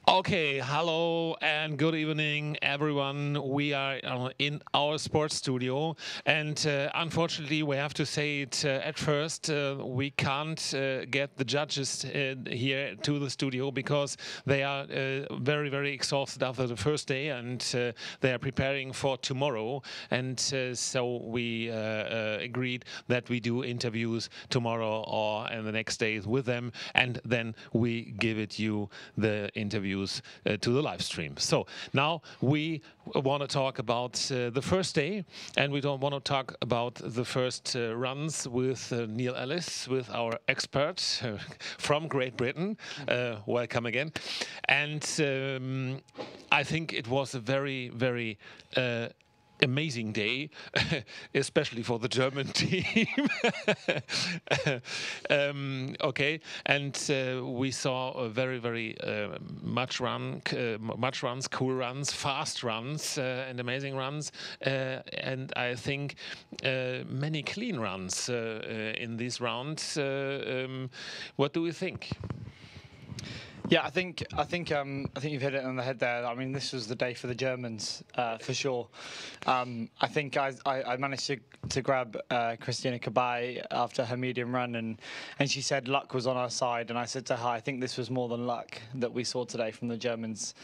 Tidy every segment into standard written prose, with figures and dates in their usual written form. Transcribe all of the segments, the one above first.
Okay, hello and good evening, everyone. We are in our sports studio, and unfortunately, we have to say it at first. We can't get the judges here to the studio because they are very, very exhausted after the first day, and they are preparing for tomorrow. And so we agreed that we do interviews tomorrow or in the next days with them, and then we give it you the interviews to the live stream. So now we want to talk about the first day, and we don't want to talk about the first runs with Neil Ellis, with our expert from Great Britain. Welcome again. And I think it was a very, very amazing day, especially for the German team. Okay, and we saw a very, very much runs, cool runs, fast runs, and amazing runs, and I think many clean runs in these rounds. What do you think? Yeah, I think you've hit it on the head there. I mean, this was the day for the Germans, for sure. I think I managed to grab Christina Kabay after her medium run, and she said luck was on our side. And I said to her, I think this was more than luck that we saw today from the Germans.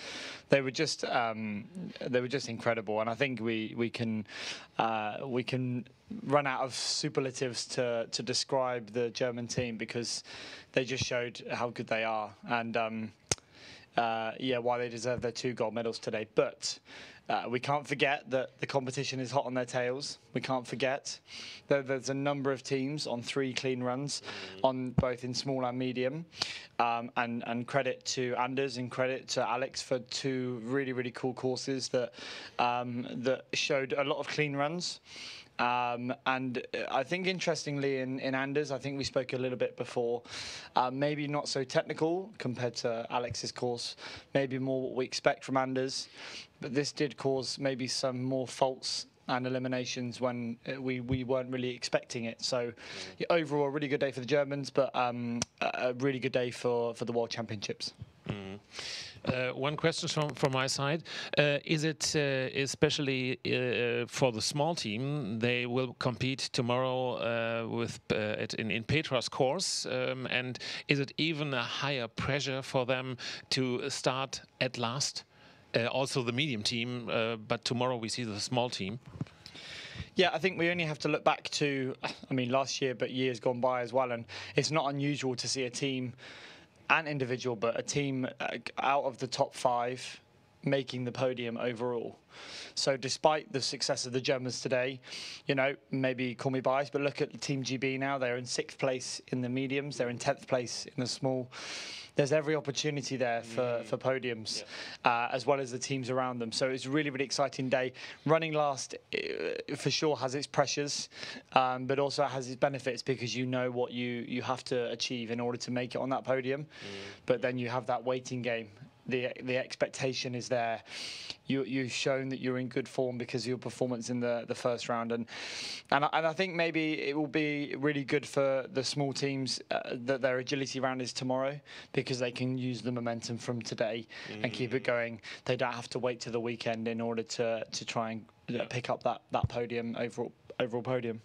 They were just incredible, and I think we can run out of superlatives to describe the German team because they just showed how good they are, and why they deserve their 2 gold medals today. But we can't forget that the competition is hot on their tails. We can't forget that there's a number of teams on 3 clean runs, on both in small and medium. And credit to Anders and credit to Alex for 2 really, really cool courses that showed a lot of clean runs. And I think interestingly in Anders, I think we spoke a little bit before, maybe not so technical compared to Alex's course, maybe more what we expect from Anders, but this did cause maybe some more faults and eliminations when we weren't really expecting it. So overall, a really good day for the Germans, but a really good day for the World Championships. One question from my side. Is it especially for the small team, they will compete tomorrow in Petra's course, and is it even a higher pressure for them to start at last? Also the medium team, but tomorrow we see the small team. Yeah, I think we only have to look back to, I mean, last year, but years gone by as well, and it's not unusual to see a team, an individual, but a team out of the top 5 making the podium overall. So despite the success of the Germans today, you know, maybe call me biased, but look at Team GB now. They're in 6th place in the mediums. They're in 10th place in the small. There's every opportunity there for podiums, as well as the teams around them. So it's a really, really exciting day. Running last, for sure, has its pressures, but also has its benefits because you know what you have to achieve in order to make it on that podium. But then you have that waiting game. The expectation is there. You've shown that you're in good form because of your performance in the first round, and I think maybe it will be really good for the small teams that their agility round is tomorrow because they can use the momentum from today and keep it going. They don't have to wait to the weekend in order to try and pick up that podium overall podium.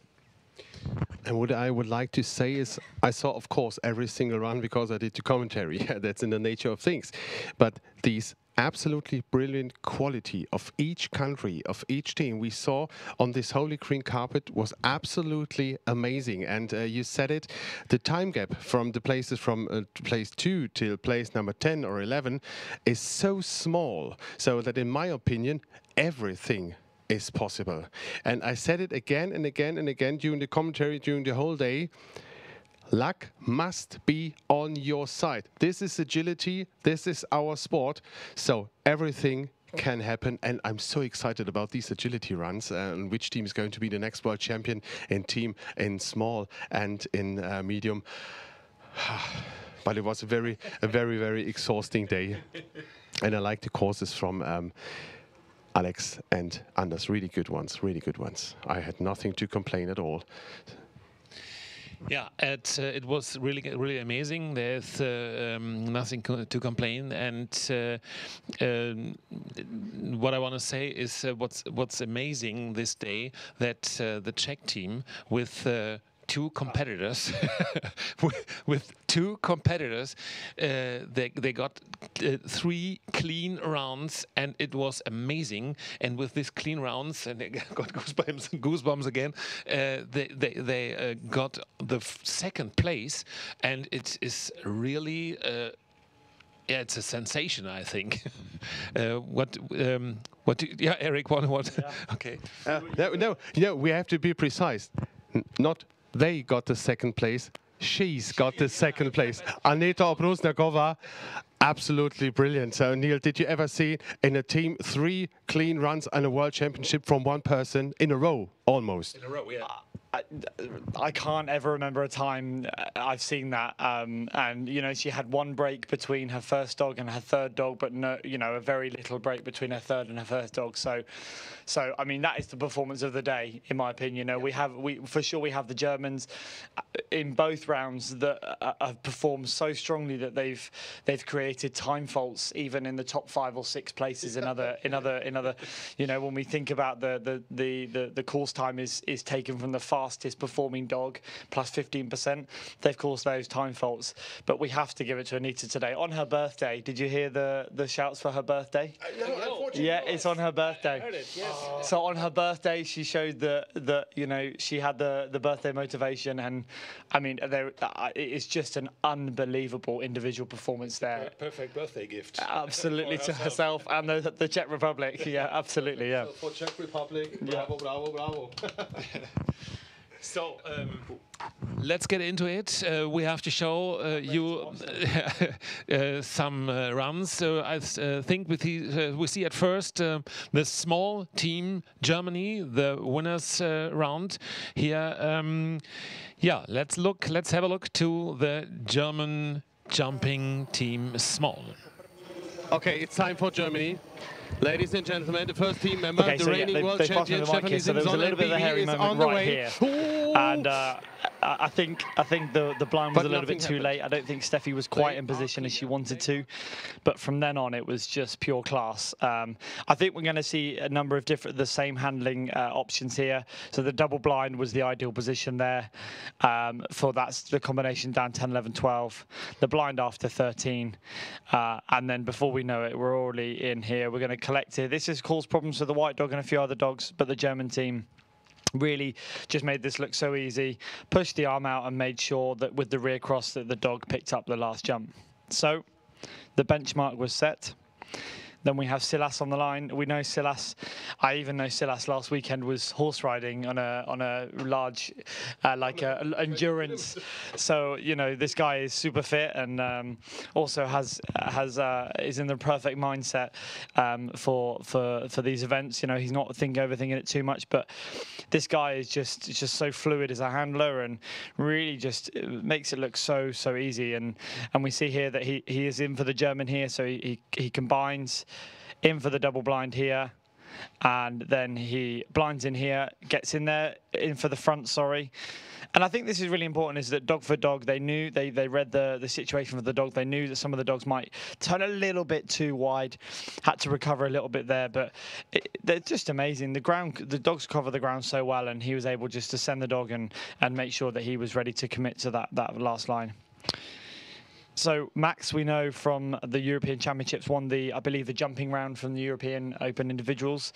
And what I would like to say is, I saw, of course, every single run because I did the commentary. That's in the nature of things. But these absolutely brilliant quality of each country, of each team we saw on this holy green carpet was absolutely amazing. And you said it, the time gap from the places from place 2 till place number 10 or 11 is so small, so that in my opinion, everything is possible. And I said it again and again and again during the commentary, during the whole day. Luck must be on your side. This is agility. This is our sport. So everything can happen. And I'm so excited about these agility runs and which team is going to be the next world champion in team, in small and in medium. But it was a very, very exhausting day. And I like the courses from Alex and Anders, really good ones, really good ones. I had nothing to complain at all. Yeah, it was really amazing. There's nothing to complain. And what I want to say is what's amazing this day, that the Czech team with two competitors, with two competitors, they got 3 clean rounds, and it was amazing. And with these clean rounds, and they got goosebumps again, they got the second place, and it is really. Yeah, it's a sensation, I think. What? Yeah, Eric, what? Yeah. Okay. No, we have to be precise. Not they got the second place. She's got the second place. Aneta Obrusnakova, absolutely brilliant. So, Neil, did you ever see in a team 3 clean runs and a world championship from one person in a row, almost? In a row, yeah. I can't ever remember a time I've seen that. And, you know, she had one break between her first dog and her third dog, but no, you know, a very little break between her third and her first dog. So I mean, that is the performance of the day, in my opinion. You know, we for sure we have the Germans in both rounds that have performed so strongly that they've created time faults even in the top 5 or 6 places in other. You know, when we think about the course time is taken from the fastest performing dog plus 15%, they've caused those time faults. But we have to give it to Anita today on her birthday. Did you hear the shouts for her birthday? No, yeah, it's on her birthday. I heard it, yes. So on her birthday, she showed that you know, she had the birthday motivation, and I mean, it's just an unbelievable individual performance there. Perfect birthday gift. Absolutely, to herself and the Czech Republic. Yeah, absolutely, yeah. For Czech Republic, bravo, bravo, bravo. So let's get into it. We have to show you some runs. So I think we see at first the small team Germany, the winners round here. Yeah, let's have a look to the German jumping team small. Okay, it's time for Germany. Ladies and gentlemen, the first team member, okay, the so reigning world champion, Stephanie so there was a little bit of a hairy moment right here. And I think the blind was a little bit too late. I don't think Steffi was quite in position as she wanted to. But from then on, it was just pure class. I think we're going to see a number of the same handling options here. So the double blind was the ideal position there for that's the combination down 10, 11, 12. The blind after 13. And then before we know it, we're already in here. We're going to collect here. This has caused problems for the white dog and a few other dogs, but the German team really just made this look so easy, pushed the arm out and made sure that with the rear cross that the dog picked up the last jump. So the benchmark was set. Then we have Silas on the line. We know Silas. I even know Silas last weekend was horse riding on a large, endurance. So you know this guy is super fit and also is in the perfect mindset for these events. You know, he's not overthinking it too much. But this guy is just so fluid as a handler and really just makes it look so easy. And we see here that he is in for the German here, so he combines. In for the double blind here, and then he blinds in here, gets in there, in for the front, sorry. And I think this is really important, is that dog for dog, they knew, they read the situation for the dog. They knew that some of the dogs might turn a little bit too wide, had to recover a little bit there, but they're just amazing. The dogs cover the ground so well, and he was able just to send the dog and make sure that he was ready to commit to that last line. So Max, we know from the European Championships, won I believe the jumping round from the European Open individuals.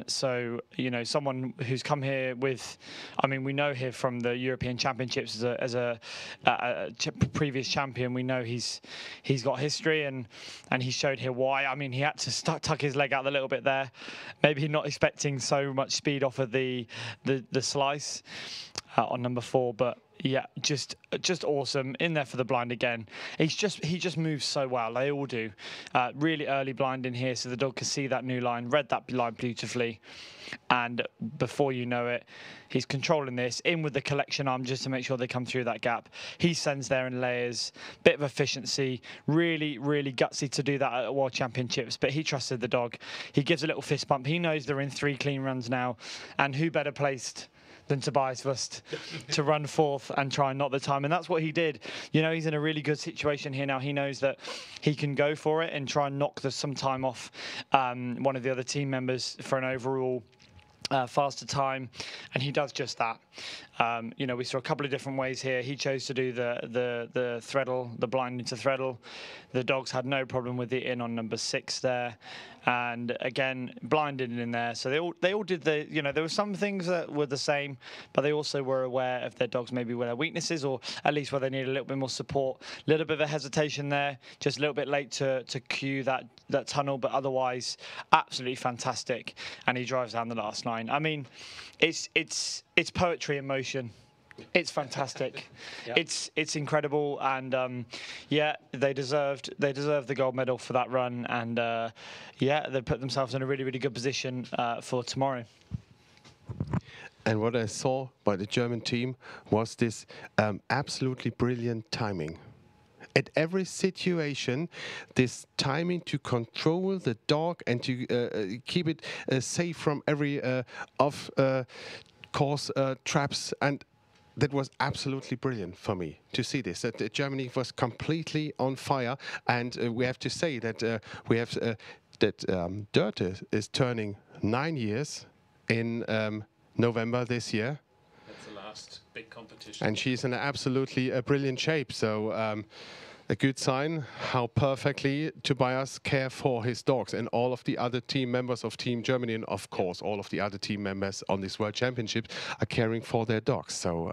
So you know, someone who's come here with, I mean, we know here from the European Championships as a previous champion. We know he's got history and he showed here why. I mean, he had to tuck his leg out a little bit there. Maybe not expecting so much speed off of the slice on number 4, but. Yeah, just awesome. In there for the blind again. He just moves so well. They all do. Really early blind in here, so the dog can see that new line, read that line beautifully, and before you know it, he's controlling this in with the collection arm just to make sure they come through that gap. He sends there in layers, bit of efficiency. Really gutsy to do that at World Championships, but he trusted the dog. He gives a little fist bump. He knows they're in 3 clean runs now, and who better placed than Tobias Wust to run fourth and try and knock the time. And that's what he did. You know, he's in a really good situation here now. He knows that he can go for it and try and knock some time off one of the other team members for an overall faster time, and he does just that. You know, we saw a couple of different ways here. He chose to do the threadle, the blind into threadle. The dogs had no problem with it in on number 6 there, and again blinded in there. So they all did the, you know, there were some things that were the same, but they also were aware of their dogs, maybe where their weaknesses, or at least where they needed a little bit more support. A little bit of a hesitation there, just a little bit late to cue that tunnel, but otherwise absolutely fantastic. And he drives down the last 9. I mean, it's poetry in motion. It's fantastic. Yep. It's incredible, and yeah, they deserved the gold medal for that run, and yeah, they put themselves in a really good position for tomorrow. And what I saw by the German team was this absolutely brilliant timing. At every situation, this timing to control the dog and to keep it safe from every off-course traps, and that was absolutely brilliant for me to see this. That Germany was completely on fire, and we have to say that Dörte is turning 9 years in November this year. That's the last big competition. And she's in absolutely brilliant shape. So a good sign how perfectly Tobias cares for his dogs, and all of the other team members of Team Germany, and of course all of the other team members on this World Championship are caring for their dogs. So,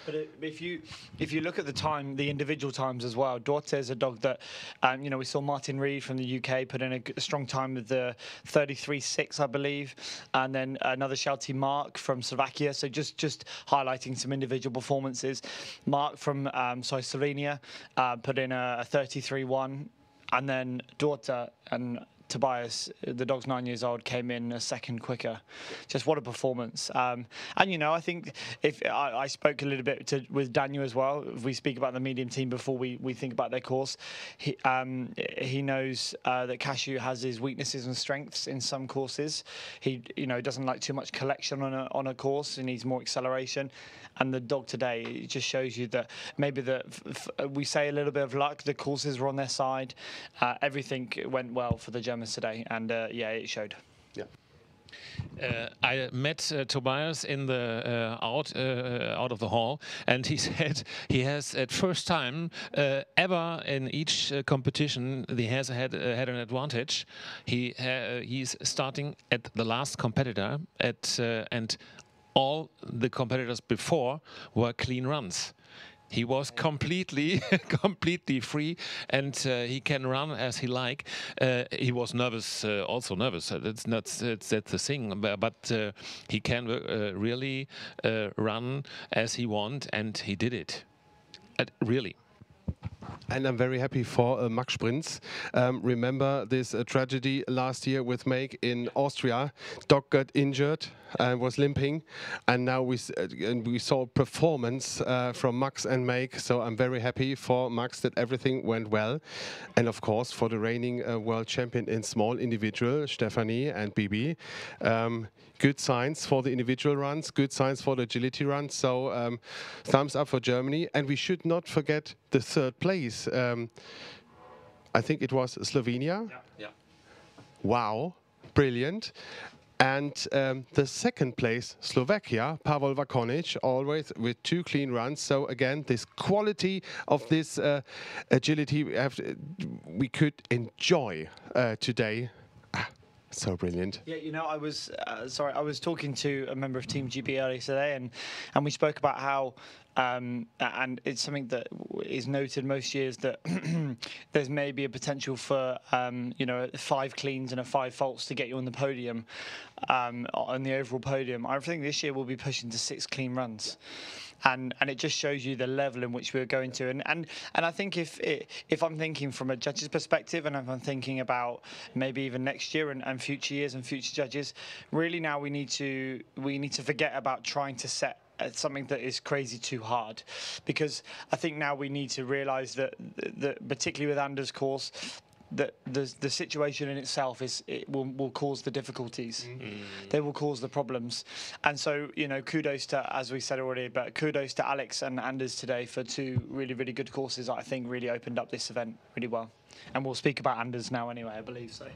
but if you look at the time, the individual times as well, Dorte is a dog that, you know, we saw Martin Reed from the UK put in a strong time with the 33.6, I believe, and then another shouty Mark from Slovakia. So just highlighting some individual performances. Mark from Slovenia put in a 33.1, and then Dorte and Tobias, the dog's 9 years old, came in a second quicker. Just what a performance. And, you know, I think if I spoke a little bit with Daniel as well, if we speak about the medium team before we think about their course, he knows that Cashew has his weaknesses and strengths in some courses. He, you know, doesn't like too much collection on a course. He needs more acceleration. And the dog today, it just shows you that maybe we say a little bit of luck, the courses were on their side. Everything went well for the Germans today, and yeah, it showed. Yeah. I met Tobias in the out of the hall, and he said he has at first time ever in each competition he has had an advantage. He's starting at the last competitor and all the competitors before were clean runs. He was completely free, and he can run as he like. He was nervous, also nervous. That's the thing. But he can really run as he want, and he did it. Really. And I'm very happy for Max Sprinz. Remember this tragedy last year with Meg in Austria? Dog got injured and was limping, and now we saw performance from Max and Meg. So I'm very happy for Max that everything went well, and of course for the reigning world champion in small individual, Stephanie and Bibi. Good signs for the individual runs, good signs for the agility runs. So thumbs up for Germany, and we should not forget the third place. I think it was Slovenia. Yeah. Wow, brilliant. And the second place, Slovakia, Pavel Vakonic, always with 2 clean runs. So again, this quality of this agility we could enjoy today. So brilliant. Yeah, you know, I was talking to a member of Team GB earlier today, and we spoke about how, and it's something that is noted most years, that there's maybe a potential for, you know, 5 cleans and a 5 faults to get you on the podium, on the overall podium. I think this year we'll be pushing to 6 clean runs. And it just shows you the level in which we're going to, and I think if I'm thinking from a judge's perspective, and if I'm thinking about maybe even next year and future years and future judges, really now we need to forget about trying to set something that is crazy too hard, because I think now we need to realise that particularly with Anders' course, the situation in itself will cause the difficulties. They will cause the problems. And so, you know, kudos to, as we said already, but kudos to Alex and Anders today for 2 really, really good courses that I think really opened up this event really well. And we'll speak about Anders now anyway, I believe so.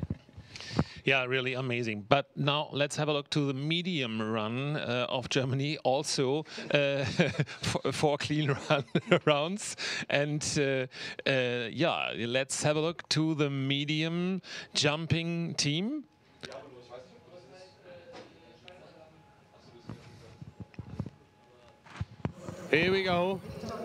Yeah, really amazing. But now let's have a look to the medium run of Germany. Also, 4 clean rounds. And yeah, let's have a look to the medium jumping team. Here we go.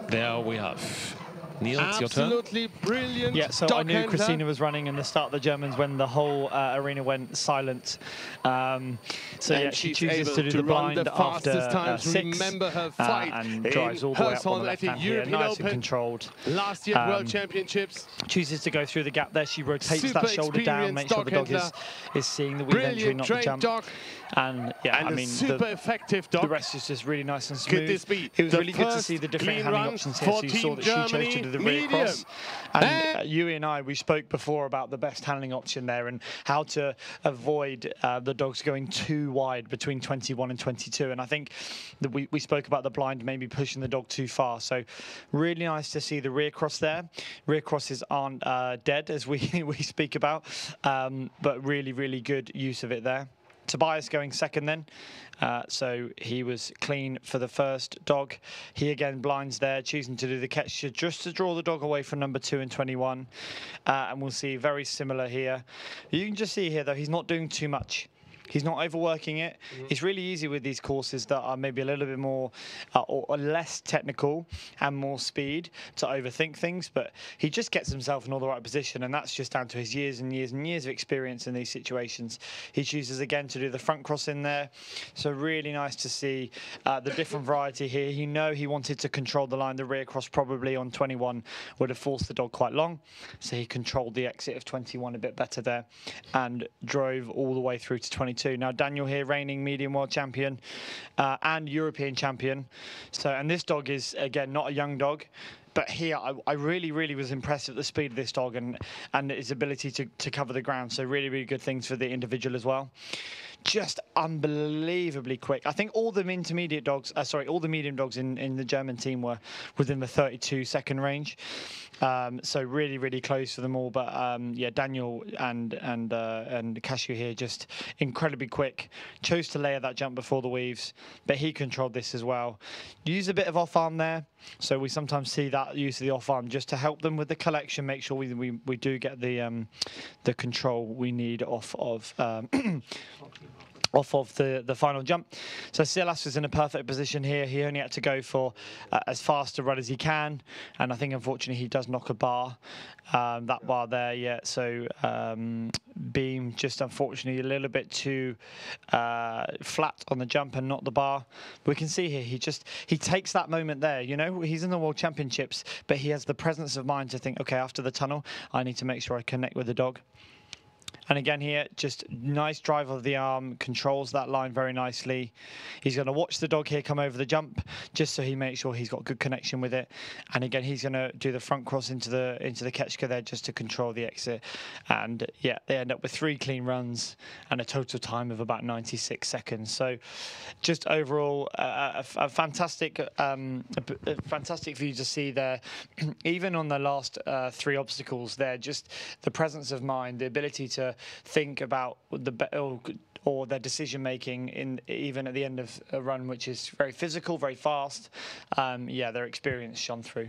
There we have. Neil, it's your turn. Absolutely brilliant. Yeah, so I knew Christina was running in the start of the Germans when the whole arena went silent. So yeah, she chooses to do the blind after 6. Remember her fight and drives all the way up on the left hand here, nice and controlled. Last year World Championships. Chooses to go through the gap there. She rotates that shoulder down, makes sure the dog is seeing the weave entry, not the jump. Dog. And yeah, and I mean, super effective dog. The rest is just really nice and smooth. Could this be it was really good to see the different handling options here. So you saw that she chose to do the rear cross. And Yui and I, we spoke before about the best handling option there and how to avoid the dogs going too wide between 21 and 22. And I think that we spoke about the blind maybe pushing the dog too far. So really nice to see the rear cross there. Rear crosses aren't dead, as we speak about, but really, really good use of it there. Tobias going second then. So he was clean for the first dog. He again blinds there, choosing to do the catch just to draw the dog away from number 2 and 21. And we'll see very similar here. You can just see here, though, he's not doing too much. He's not overworking it. It's really easy with these courses that are maybe a little bit more or less technical and more speed to overthink things, but he just gets himself in all the right position, and that's just down to his years and years and years of experience in these situations. He chooses again to do the front cross in there, so really nice to see the different variety here. He wanted to control the line. The rear cross probably on 21 would have forced the dog quite long, so he controlled the exit of 21 a bit better there and drove all the way through to 22. Now Daniel here, reigning medium world champion and European champion. So, and this dog is again not a young dog, but here I really, really was impressed at the speed of this dog and his ability to cover the ground. So really, really good things for the individual as well. Just unbelievably quick. I think all the intermediate dogs, all the medium dogs in the German team were within the 32-second range. So really, really close for them all. But yeah, Daniel and Cashew here just incredibly quick. Chose to layer that jump before the weaves, but he controlled this as well. Use a bit of off arm there. So we sometimes see that use of the off arm just to help them with the collection. Make sure we do get the control we need off of. Off of the final jump. So Silas was in a perfect position here. He only had to go for as fast a run as he can, and I think unfortunately he does knock a bar, that bar there, yeah. So beam just unfortunately a little bit too flat on the jump and not the bar. But we can see here he takes that moment there, you know, he's in the World Championships, but he has the presence of mind to think, okay, after the tunnel I need to make sure I connect with the dog. And again here, just nice drive of the arm, controls that line very nicely. He's going to watch the dog here come over the jump, just so he makes sure he's got good connection with it. And again, he's going to do the front cross into the Ketchka there, just to control the exit. And yeah, they end up with 3 clean runs and a total time of about 96 seconds. So just overall, a fantastic view to see there. Even on the last 3 obstacles there, just the presence of mind, the ability to think about or their decision making even at the end of a run, which is very physical, very fast. Yeah, their experience shone through.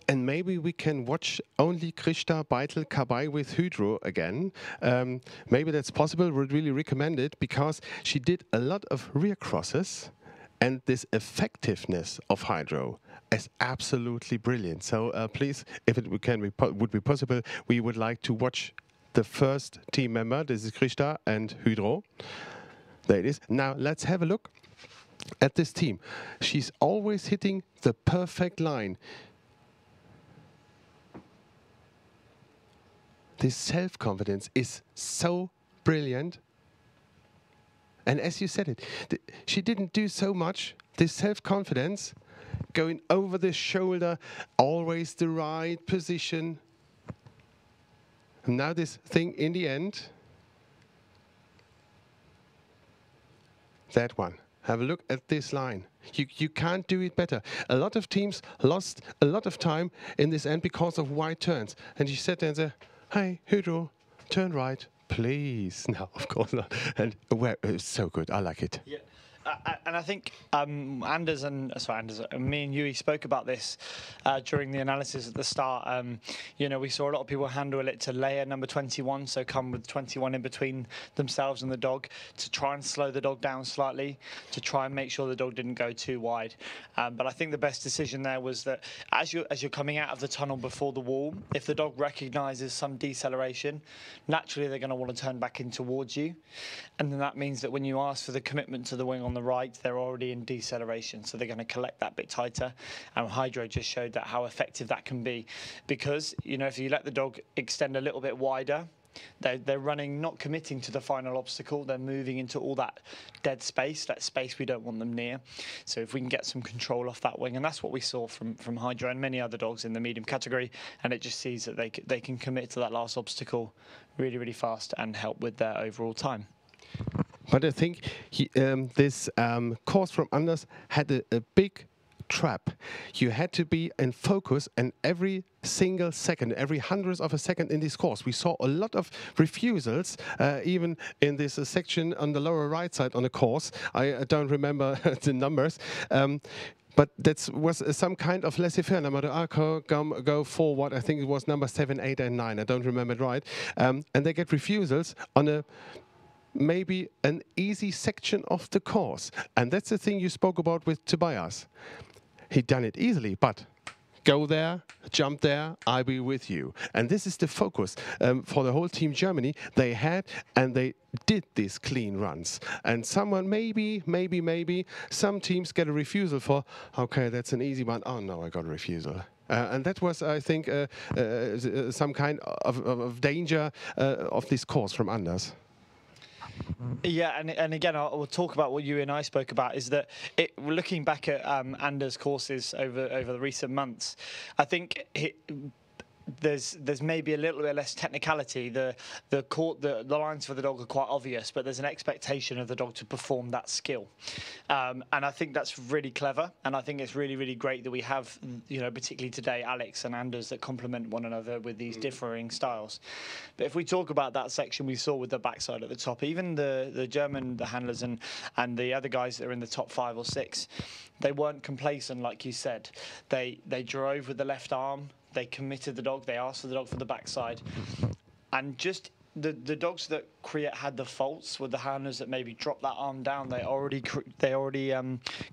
And maybe we can watch only Krishna Beitel Kabai with Hydro again. Maybe that's possible. Would really recommend it, because she did a lot of rear crosses, and this effectiveness of Hydro is absolutely brilliant. So please, if it would be possible, we would like to watch the first team member. This is Krishna and Hydro. There it is. Now let's have a look at this team. She's always hitting the perfect line. This self-confidence is so brilliant. And as you said it, she didn't do so much. This self-confidence, going over the shoulder, always the right position. Now this thing in the end, that one. Have a look at this line. You can't do it better. A lot of teams lost a lot of time in this end because of wide turns. And you sat there and said, hey, Hydro, turn right, please. No, of course not. And it's so good. I like it. Yeah. And I think Anders, me and Yui spoke about this during the analysis at the start. You know, we saw a lot of people handle it to layer number 21, so come with 21 in between themselves and the dog to try and slow the dog down slightly, to try and make sure the dog didn't go too wide. But I think the best decision there was that as you're coming out of the tunnel before the wall, if the dog recognises some deceleration, naturally they're going to want to turn back in towards you. And then that means that when you ask for the commitment to the wing on the right, they're already in deceleration, so they're going to collect that bit tighter. And Hydro just showed that how effective that can be, because you know, if you let the dog extend a little bit wider, they're running, not committing to the final obstacle. They're moving into all that dead space, that space we don't want them near. So if we can get some control off that wing, and that's what we saw from Hydro and many other dogs in the medium category, and it just sees that they can commit to that last obstacle really, really fast and help with their overall time. But I think this course from Anders had a big trap. You had to be in focus, and every single second, every hundredth of a second in this course, we saw a lot of refusals, even in this section on the lower right side on the course. I don't remember the numbers. But that was some kind of laissez-faire. No matter go forward, I think it was number 7, 8, and 9. I don't remember it right. And they get refusals on a maybe an easy section of the course. And that's the thing you spoke about with Tobias. He done it easily, but go there, jump there, I'll be with you. And this is the focus for the whole team Germany. They had and they did these clean runs. And someone maybe, some teams get a refusal for, okay, that's an easy one. Oh no, I got a refusal. And that was, I think, some kind of danger of this course from Anders. Yeah, and again, I'll talk about what you and I spoke about, is that looking back at Anders' courses over the recent months, I think there's maybe a little bit less technicality. The lines for the dog are quite obvious, but there's an expectation of the dog to perform that skill, and I think that's really clever. And I think it's really, really great that we have, you know, particularly today, Alex and Anders that complement one another with these differing styles. But if we talk about that section we saw with the backside at the top, even the German, the handlers and the other guys that are in the top 5 or 6, they weren't complacent, like you said. They drove with the left arm. They committed the dog. They asked for the dog for the backside, and just the dogs that had the faults were the handlers that maybe dropped that arm down. They already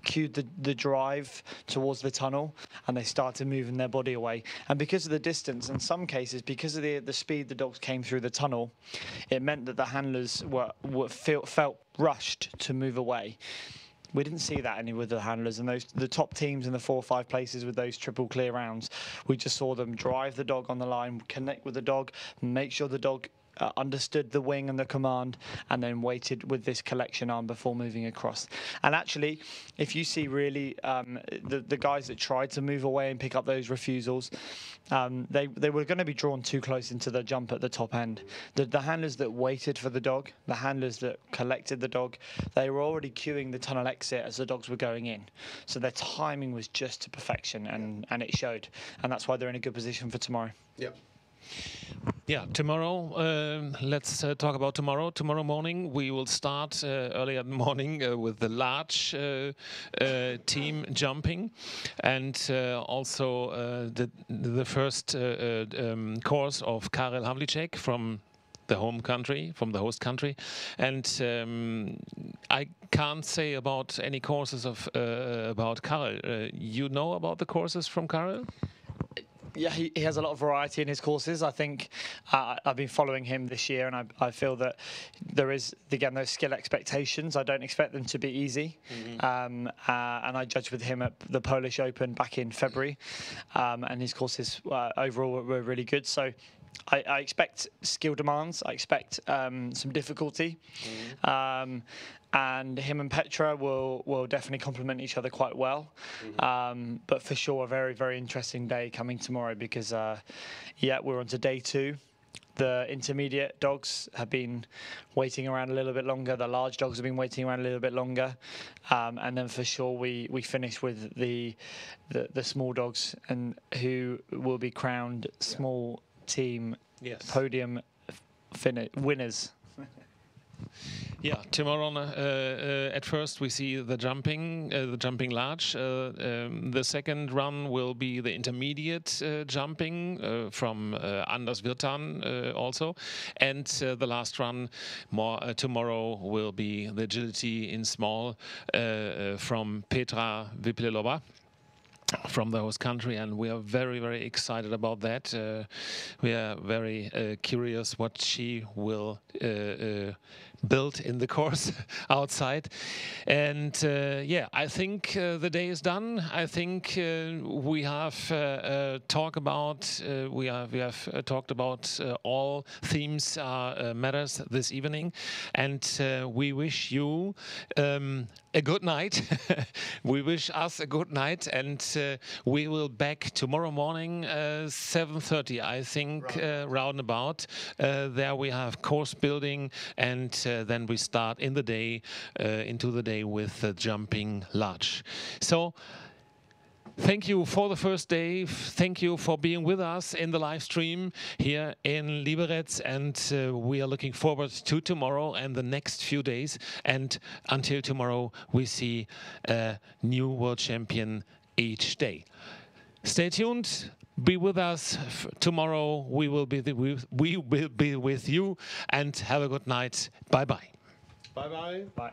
cued the drive towards the tunnel, and they started moving their body away. And because of the distance, in some cases, because of the speed the dogs came through the tunnel, it meant that the handlers felt rushed to move away. We didn't see that any with the handlers, and the top teams in the 4 or 5 places with those triple clear rounds. We just saw them drive the dog on the line, connect with the dog, make sure the dog understood the wing and the command, and then waited with this collection arm before moving across. And actually, if you see really the guys that tried to move away and pick up those refusals, they were going to be drawn too close into the jump at the top end. The handlers that waited for the dog, the handlers that collected the dog, they were already queuing the tunnel exit as the dogs were going in. So their timing was just to perfection, and it showed. And that's why they're in a good position for tomorrow. Yeah. Yeah, tomorrow, let's talk about tomorrow. Tomorrow morning, we will start early in the morning with the large team jumping, and also the first course of Karel Havlicek from the home country, from the host country. And I can't say about any courses about Karel. You know about the courses from Karel? Yeah, he has a lot of variety in his courses. I think I've been following him this year, and I feel that there is, again, those skill expectations. I don't expect them to be easy. And I judged with him at the Polish Open back in February, and his courses overall were really good. So I expect skill demands. I expect some difficulty. And him and Petra will definitely complement each other quite well. But for sure, a very, very interesting day coming tomorrow, because, yeah, we're on to day 2. The intermediate dogs have been waiting around a little bit longer. The large dogs have been waiting around a little bit longer, and then for sure we finish with the small dogs, and who will be crowned small team podium winners. Yeah, tomorrow at first we see the jumping large. The second run will be the intermediate jumping from Anders Wirtan also, and the last run tomorrow will be the agility in small from Petra Viplelova from the host country, and we are very, very excited about that. We are very curious what she will build in the course outside. And yeah, I think the day is done. I think we have talked about all themes matters this evening, and we wish you a good night. We wish us a good night, and we will back tomorrow morning 7:30, I think, roundabout. There we have course building, and then we start into the day with jumping large. So thank you for the first day. Thank you for being with us in the live stream here in Liberec, and we are looking forward to tomorrow and the next few days. And until tomorrow, we see a new world champion each day. Stay tuned. Be with us tomorrow. We will be with you, and have a good night. Bye bye. Bye bye. Bye.